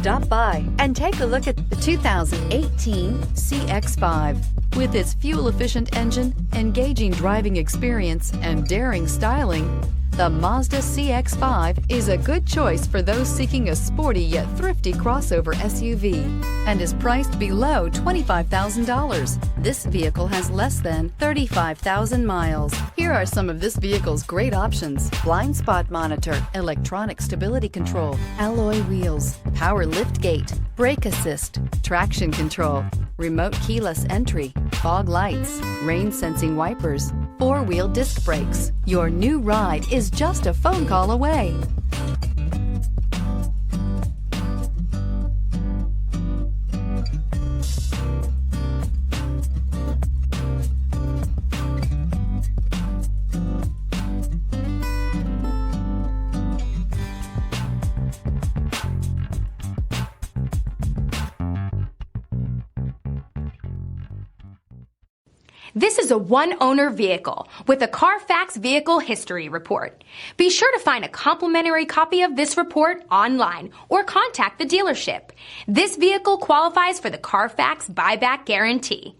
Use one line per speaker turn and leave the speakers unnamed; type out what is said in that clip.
Stop by and take a look at the 2018 CX-5. With its fuel-efficient engine, engaging driving experience, and daring styling, the Mazda CX-5 is a good choice for those seeking a sporty yet thrifty crossover SUV and is priced below $25,000. This vehicle has less than 35,000 miles. Here are some of this vehicle's great options: blind spot monitor, electronic stability control, alloy wheels, power liftgate, brake assist, traction control, remote keyless entry, fog lights, rain sensing wipers, four-wheel disc brakes. Your new ride is just a phone call away.
This is a one-owner vehicle with a CARFAX Vehicle History Report. Be sure to find a complimentary copy of this report online or contact the dealership. This vehicle qualifies for the CARFAX Buyback Guarantee.